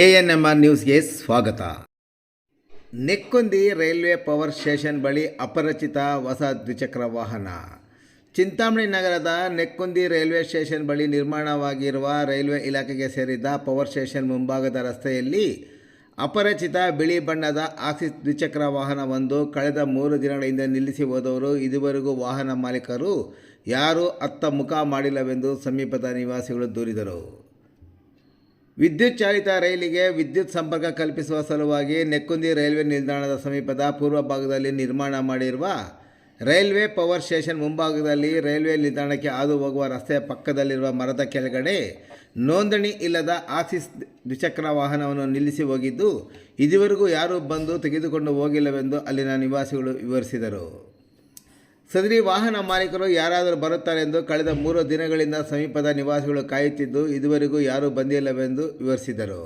ANMR ನ್ಯೂಸ್ಗೆ ಸ್ವಾಗತ. ನೆಕ್ಕೊಂದಿ railway power station ಬಳಿ ಅಪರಿಚಿತ ಹೊಸ ದ್ವಿಚಕ್ರ ವಾಹನ. ಚಿಂತಾಮಣಿ ನಗರದ ನೆಕ್ಕೊಂದಿ ರೈಲ್ವೆ ಸ್ಟೇಷನ್ ಬಳಿ ನಿರ್ಮಾಣವಾಗಿರುವ ರೈಲ್ವೆ ಇಲಾಖೆಗೆ ಸೇರಿದ ಪವರ್ ಸ್ಟೇಷನ್ ಮುಂಭಾಗದ ರಸ್ತೆಯಲ್ಲಿ ಅಪರಿಚಿತ ಬಿಳಿ ಬಣ್ಣದ ಆಕ್ಸಿಸ್ ದ್ವಿಚಕ್ರ ವಾಹನವೊಂದು ಕಳೆದ 3 ದಿನಗಳ ಹಿಂದೆ ನಿಲ್ಲಿಸಿ ಹೋದವರು ಇದುವರೆಗೂ ವಾಹನ ಮಾಲೀಕರು ಯಾರೂ ಅತ್ತ ಮುಖ ಮಾಡಿಲ್ಲವೆಂದು ಸಮೀಪದ ನಿವಾಸಿಗಳು ದೂರಿದರು. ವಿದ್ಯುತ್ ಚಾಲಿತ ರೈಲಿಗೆ ವಿದ್ಯುತ್ ಸಂಪರ್ಕ ಕಲ್ಪಿಸುವ ಸಲುವಾಗಿ ನೆಕ್ಕೊಂದಿ ರೈಲ್ವೆ ನಿಲ್ದಾಣದ ಸಮೀಪದ ಪೂರ್ವ ಭಾಗದಲ್ಲಿ ನಿರ್ಮಾಣ ಮಾಡಿರುವ ರೈಲ್ವೆ ಪವರ್ ಸ್ಟೇಷನ್ ಮುಂಭಾಗದಲ್ಲಿ ರೈಲ್ವೆ ನಿಲ್ದಾಣಕ್ಕೆ ಹಾದು ಹೋಗುವ ರಸ್ತೆಯ ಪಕ್ಕದಲ್ಲಿರುವ ಮರದ ಕೆಳಗಡೆ ನೋಂದಣಿ ಇಲ್ಲದ ಆಕ್ಸಿಸ್ ದ್ವಿಚಕ್ರ ವಾಹನವನ್ನು ನಿಲ್ಲಿಸಿ ಹೋಗಿದ್ದು ಇದುವರೆಗೂ ಯಾರೂ ಬಂದು ತೆಗೆದುಕೊಂಡು ಹೋಗಿಲ್ಲವೆಂದು ಅಲ್ಲಿನ ನಿವಾಸಿಗಳು ವಿವರಿಸಿದರು. ಸದರಿ ವಾಹನ ಮಾಲೀಕರು ಯಾರಾದರೂ ಬರುತ್ತಾರೆಂದು ಕಳೆದ 3 ದಿನಗಳಿಂದ ಸಮೀಪದ ನಿವಾಸಿಗಳು ಕಾಯುತ್ತಿದ್ದು ಇದುವರೆಗೂ ಯಾರೂ ಬಂದಿಲ್ಲವೆಂದು ವಿವರಿಸಿದರು.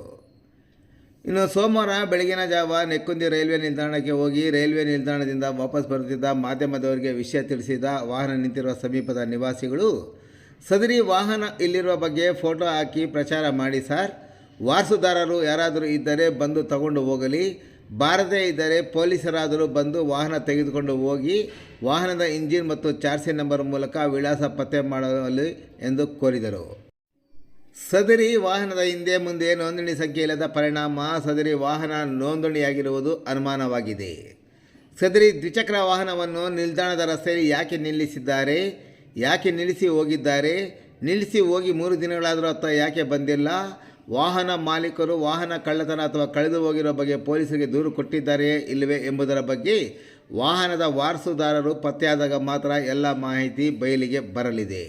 ಇನ್ನು ಸೋಮವಾರ ಬೆಳಗಿನ ಜಾವ ನೆಕ್ಕೊಂದಿ ರೈಲ್ವೆ ನಿಲ್ದಾಣಕ್ಕೆ ಹೋಗಿ ರೈಲ್ವೆ ನಿಲ್ದಾಣದಿಂದ ವಾಪಸ್ ಬರುತ್ತಿದ್ದ ಮಾಧ್ಯಮದವರಿಗೆ ವಿಷಯ ತಿಳಿಸಿದ ವಾಹನ ನಿಂತಿರುವ ಸಮೀಪದ ನಿವಾಸಿಗಳು, ಸದರಿ ವಾಹನ ಇಲ್ಲಿರುವ ಬಗ್ಗೆ ಫೋಟೋ ಹಾಕಿ ಪ್ರಚಾರ ಮಾಡಿ ಸರ್, ವಾರಸುದಾರರು ಯಾರಾದರೂ ಇದ್ದರೆ ಬಂದು ತಗೊಂಡು ಹೋಗಲಿ, ಬಾರದೇ ಇದ್ದರೆ ಪೊಲೀಸರಾದರೂ ಬಂದು ವಾಹನ ತೆಗೆದುಕೊಂಡು ಹೋಗಿ ವಾಹನದ ಇಂಜಿನ್ ಮತ್ತು ಚಾರ್ಸಿ ನಂಬರ್ ಮೂಲಕ ವಿಳಾಸ ಪತ್ತೆ ಮಾಡಲಿ ಎಂದು ಕೋರಿದರು. ಸದರಿ ವಾಹನದ ಹಿಂದೆ ಮುಂದೆ ನೋಂದಣಿ ಸಂಖ್ಯೆ ಇಲ್ಲದ ಪರಿಣಾಮ ಸದರಿ ವಾಹನ ನೋಂದಣಿಯಾಗಿರುವುದು ಅನುಮಾನವಾಗಿದೆ. ಸದರಿ ದ್ವಿಚಕ್ರ ವಾಹನವನ್ನು ನಿಲ್ದಾಣದ ರಸ್ತೆಯಲ್ಲಿ ಯಾಕೆ ನಿಲ್ಲಿಸಿದ್ದಾರೆ, ಯಾಕೆ ನಿಲ್ಲಿಸಿ ಹೋಗಿದ್ದಾರೆ, ನಿಲ್ಲಿಸಿ ಹೋಗಿ 3 ದಿನಗಳಾದರೂ ಅತ್ತ ಯಾಕೆ ಬಂದಿಲ್ಲ, ವಾಹನ ಮಾಲೀಕರು ವಾಹನ ಕಳ್ಳತನ ಅಥವಾ ಕಳೆದು ಹೋಗಿರೋ ಬಗ್ಗೆ ಪೊಲೀಸರಿಗೆ ದೂರು ಕೊಟ್ಟಿದ್ದಾರೆಯೇ ಇಲ್ಲವೇ ಎಂಬುದರ ಬಗ್ಗೆ ವಾಹನದ ವಾರಸುದಾರರು ಪತ್ತೆಯಾದಾಗ ಮಾತ್ರ ಎಲ್ಲ ಮಾಹಿತಿ ಬಯಲಿಗೆ ಬರಲಿದೆ.